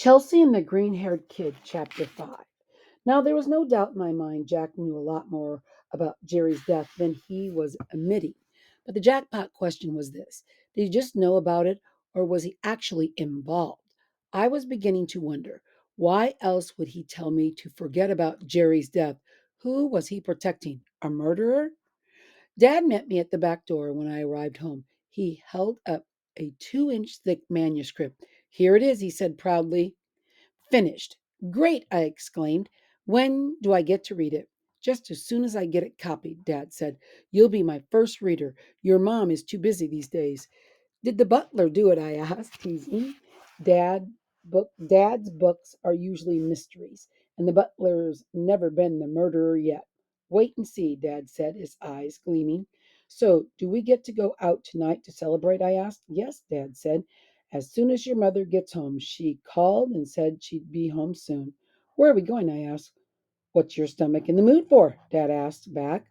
Chelsey and the Green Haired Kid, Chapter 5. Now, there was no doubt in my mind Jack knew a lot more about Jerry's death than he was admitting. But the jackpot question was this: did he just know about it, or was he actually involved? I was beginning to wonder, why else would he tell me to forget about Jerry's death? Who was he protecting? A murderer? Dad met me at the back door when I arrived home. He held up a 2-inch thick manuscript. Here it is, he said proudly. Finished. Great, I exclaimed. When do I get to read it? Just as soon as I get it copied, Dad said. You'll be my first reader. Your mom is too busy these days. Did the butler do it? I asked, teasing. Dad's books are usually mysteries, and the butler's never been the murderer yet. Wait and see, Dad said, his eyes gleaming. So, do we get to go out tonight to celebrate? I asked. Yes, Dad said. As soon as your mother gets home. She called and said she'd be home soon. Where are we going? I asked. What's your stomach in the mood for? Dad asked back.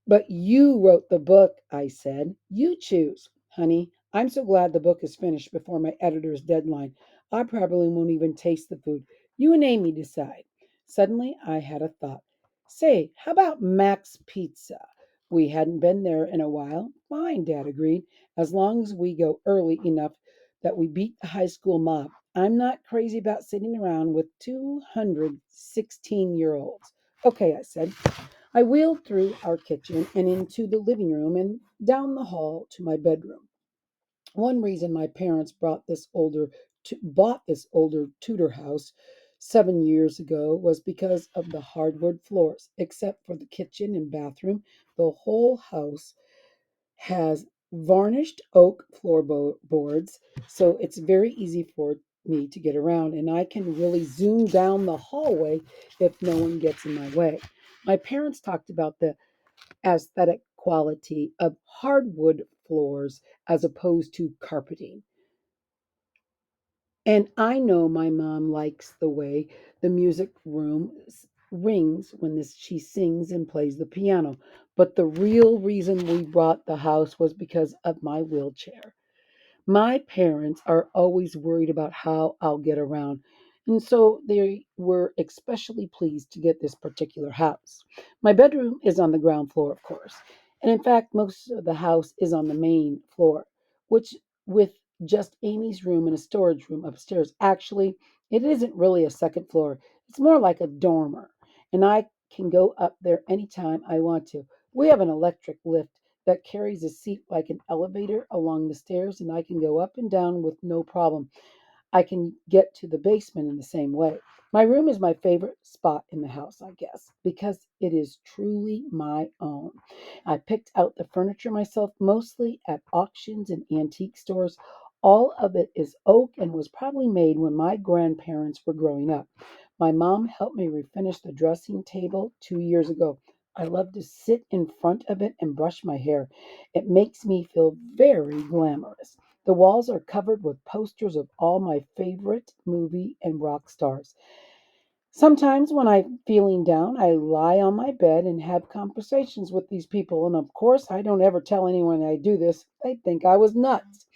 But you wrote the book, I said. You choose. Honey, I'm so glad the book is finished before my editor's deadline. I probably won't even taste the food. You and Amy decide. Suddenly, I had a thought. Say, how about Mac's Pizza? We hadn't been there in a while. Fine, Dad agreed, as long as we go early enough that we beat the high school mob. I'm not crazy about sitting around with 216-year-olds. Okay, I said. I wheeled through our kitchen and into the living room and down the hall to my bedroom. One reason my parents bought this older Tudor house 7 years ago was because of the hardwood floors. Except for the kitchen and bathroom, the whole house has varnished oak floorboards, so it's very easy for me to get around, and I can really zoom down the hallway if no one gets in my way. My parents talked about the aesthetic quality of hardwood floors as opposed to carpeting. And I know my mom likes the way the music room rings when she sings and plays the piano. But the real reason we bought the house was because of my wheelchair. My parents are always worried about how I'll get around, and so they were especially pleased to get this particular house. My bedroom is on the ground floor, of course, and in fact, most of the house is on the main floor, which with just Amy's room and a storage room upstairs. Actually, it isn't really a second floor, it's more like a dormer, and I can go up there anytime I want to. We have an electric lift that carries a seat like an elevator along the stairs, and I can go up and down with no problem. I can get to the basement in the same way. My room is my favorite spot in the house, I guess, because it is truly my own. I picked out the furniture myself, mostly at auctions and antique stores. All of it is oak and was probably made when my grandparents were growing up. My mom helped me refinish the dressing table 2 years ago. I love to sit in front of it and brush my hair. It makes me feel very glamorous. The walls are covered with posters of all my favorite movie and rock stars. Sometimes when I'm feeling down, I lie on my bed and have conversations with these people. And of course, I don't ever tell anyone I do this. They'd think I was nuts.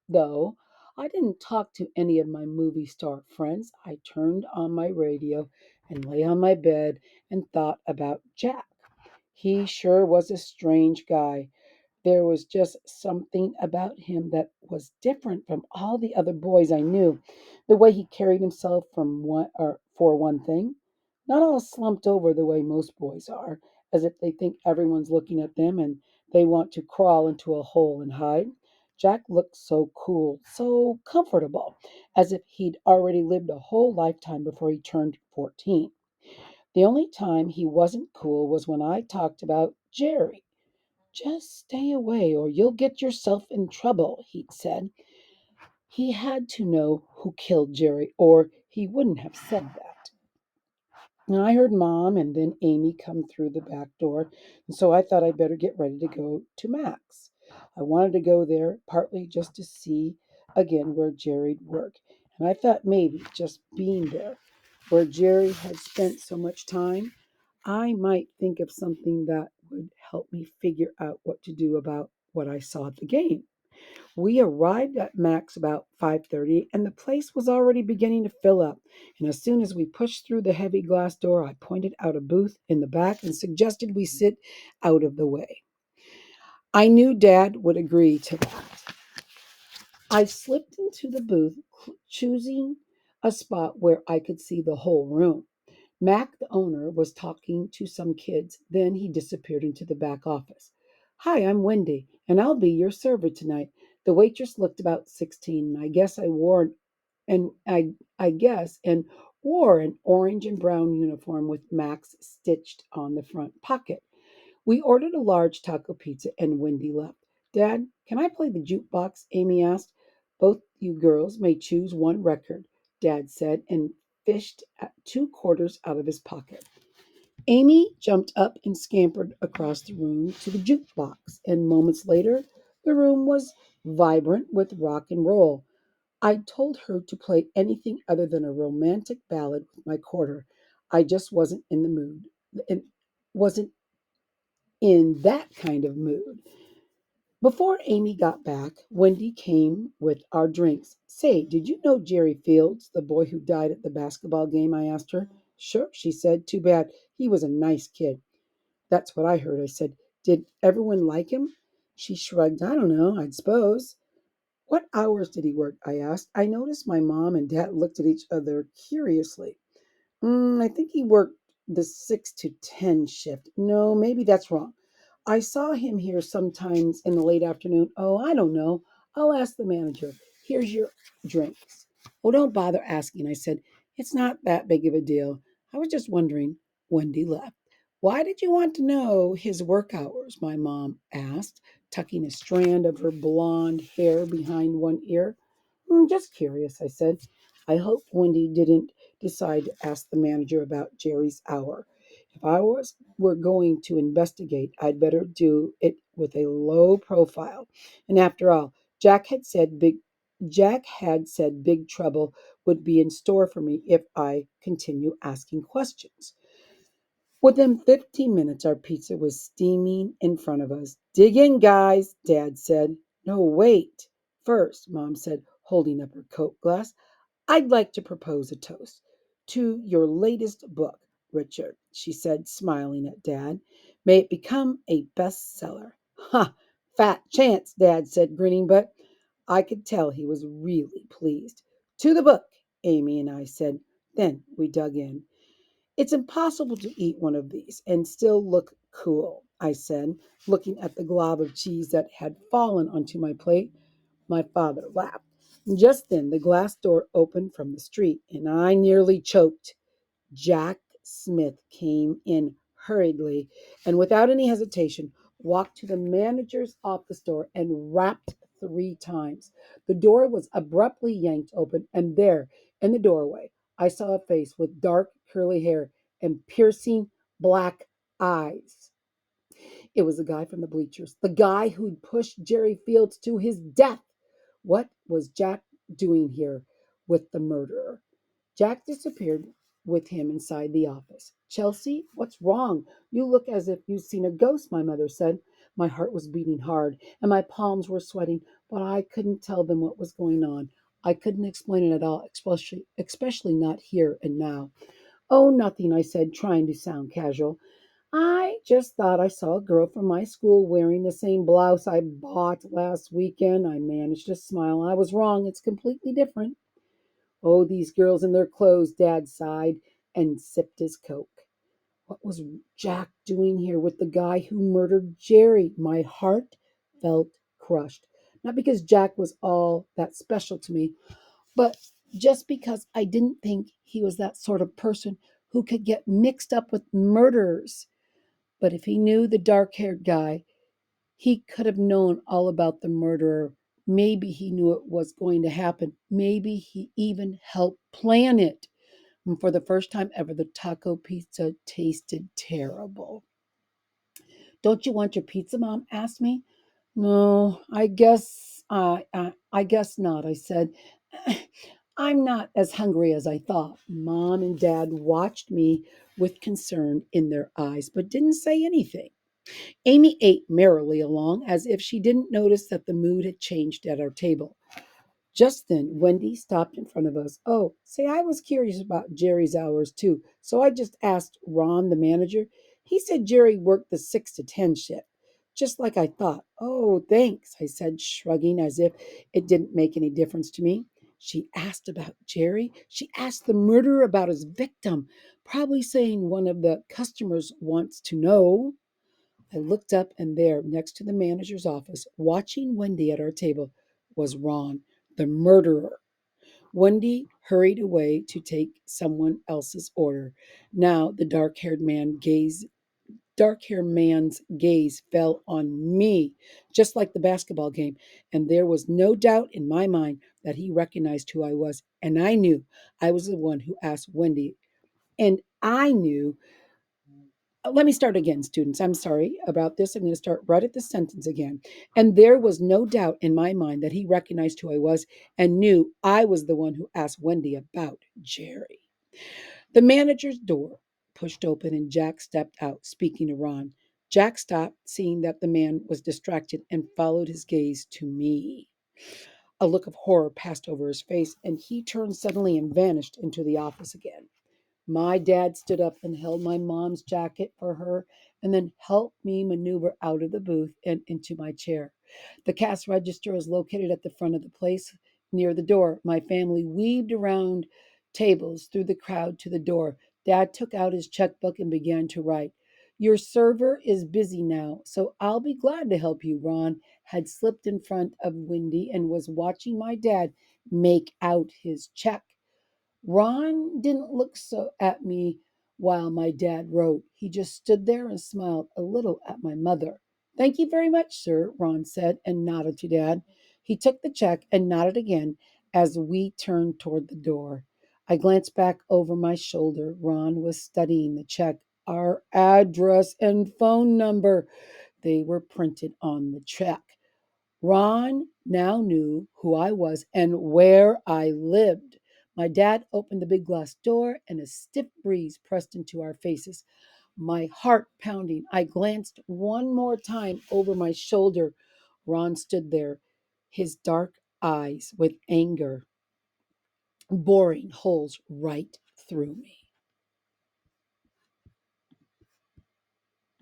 Though, I didn't talk to any of my movie star friends. I turned on my radio and lay on my bed and thought about Jack. He sure was a strange guy. There was just something about him that was different from all the other boys I knew. The way he carried himself for one thing, not all slumped over the way most boys are, as if they think everyone's looking at them and they want to crawl into a hole and hide. Jack looked so cool, so comfortable, as if he'd already lived a whole lifetime before he turned 14. The only time he wasn't cool was when I talked about Jerry. Just stay away or you'll get yourself in trouble, he'd said. He had to know who killed Jerry, or he wouldn't have said that. And I heard Mom and then Amy come through the back door, and so I thought I'd better get ready to go to Max. I wanted to go there partly just to see again where Jerry'd work, and I thought maybe just being there, where Jerry had spent so much time, I might think of something that would help me figure out what to do about what I saw at the game. We arrived at Mac's about 5:30 and the place was already beginning to fill up. And as soon as we pushed through the heavy glass door, I pointed out a booth in the back and suggested we sit out of the way. I knew Dad would agree to that. I slipped into the booth, choosing a spot where I could see the whole room. Mac, the owner, was talking to some kids. Then he disappeared into the back office. Hi, I'm Wendy, and I'll be your server tonight. The waitress looked about 16, and I guess and wore an orange and brown uniform with Max stitched on the front pocket. We ordered a large taco pizza and Wendy left. Dad, can I play the jukebox? Amy asked. Both you girls may choose one record, Dad said, and fished two quarters out of his pocket. Amy jumped up and scampered across the room to the jukebox, and moments later, the room was vibrant with rock and roll. I told her to play anything other than a romantic ballad with my quarter. I just wasn't in the mood. It wasn't in that kind of mood. Before Amy got back, Wendy came with our drinks. Say, did you know Jerry Fields, the boy who died at the basketball game? I asked her. Sure, she said. Too bad. He was a nice kid. That's what I heard. I said, did everyone like him? She shrugged. I don't know, I suppose. What hours did he work? I asked. I noticed my mom and dad looked at each other curiously. I think he worked the 6 to 10 shift. No, maybe that's wrong. I saw him here sometimes in the late afternoon. Oh, I don't know. I'll ask the manager. Here's your drinks. Oh, don't bother asking, I said. It's not that big of a deal. I was just wondering. Wendy left. Why did you want to know his work hours? My mom asked, tucking a strand of her blonde hair behind one ear. Just curious, I said. I hoped Wendy didn't decide to ask the manager about Jerry's hour. If I were going to investigate, I'd better do it with a low profile. And after all, Jack had said big trouble would be in store for me if I continue asking questions. Within 15 minutes, our pizza was steaming in front of us. Dig in, guys, Dad said. No, wait. First, Mom said, holding up her Coke glass, I'd like to propose a toast to your latest book, Richard, she said, smiling at Dad. May it become a bestseller. Ha! Fat chance, Dad said, grinning, but I could tell he was really pleased. To the book, Amy and I said. Then we dug in. It's impossible to eat one of these and still look cool, I said, looking at the glob of cheese that had fallen onto my plate. My father laughed. Just then the glass door opened from the street, and I nearly choked. Jack Smith came in hurriedly and without any hesitation walked to the manager's office door and rapped 3 times. The door was abruptly yanked open, and there, in the doorway, I saw a face with dark curly hair and piercing black eyes. It was the guy from the bleachers, the guy who'd pushed Jerry Fields to his death. What was Jack doing here with the murderer? Jack disappeared with him inside the office. Chelsey, what's wrong? You look as if you'd seen a ghost, my mother said. My heart was beating hard and my palms were sweating, but I couldn't tell them what was going on. I couldn't explain it at all, especially not here and now. Oh, nothing, I said, trying to sound casual. I just thought I saw a girl from my school wearing the same blouse I bought last weekend. I managed to smile. I was wrong. It's completely different. Oh, these girls in their clothes, Dad sighed and sipped his Coke. What was Jack doing here with the guy who murdered Jerry? My heart felt crushed. Not because Jack was all that special to me, but just because I didn't think he was that sort of person who could get mixed up with murderers. But if he knew the dark haired guy, he could have known all about the murderer. Maybe he knew it was going to happen. Maybe he even helped plan it. And for the first time ever, the taco pizza tasted terrible. Don't you want your pizza, Mom asked me. No, I guess not, I said. I'm not as hungry as I thought. Mom and Dad watched me with concern in their eyes, but didn't say anything. Amy ate merrily along as if she didn't notice that the mood had changed at our table. Just then, Wendy stopped in front of us. Oh, say, I was curious about Jerry's hours too, so I just asked Ron, the manager. He said Jerry worked the 6 to 10 shift, just like I thought. Oh, thanks, I said, shrugging as if it didn't make any difference to me. She asked about Jerry. She asked the murderer about his victim, probably saying one of the customers wants to know. I looked up, and there, next to the manager's office, watching Wendy at our table, was Ron, the murderer. Wendy hurried away to take someone else's order. Now the dark-haired man's gaze fell on me, just like the basketball game, and there was no doubt in my mind that he recognized who I was, and I knew I was the one who asked Wendy, and I knew let me start again, students. I'm sorry about this. I'm going to start right at the sentence again. And there was no doubt in my mind that he recognized who I was and knew I was the one who asked Wendy about Jerry. The manager's door pushed open and Jack stepped out, speaking to Ron. Jack stopped, seeing that the man was distracted, and followed his gaze to me. A look of horror passed over his face, and he turned suddenly and vanished into the office again. My dad stood up and held my mom's jacket for her and then helped me maneuver out of the booth and into my chair. The cash register is located at the front of the place near the door. My family weaved around tables through the crowd to the door. Dad took out his checkbook and began to write. Your server is busy now, so I'll be glad to help you. Ron had slipped in front of Wendy and was watching my dad make out his check. Ron didn't look so at me while my dad wrote. He just stood there and smiled a little at my mother. Thank you very much, sir, Ron said and nodded to Dad. He took the check and nodded again as we turned toward the door. I glanced back over my shoulder. Ron was studying the check. Our address and phone number, they were printed on the check. Ron now knew who I was and where I lived. My dad opened the big glass door, and a stiff breeze pressed into our faces. My heart pounding, I glanced one more time over my shoulder. Ron stood there, his dark eyes with anger boring holes right through me.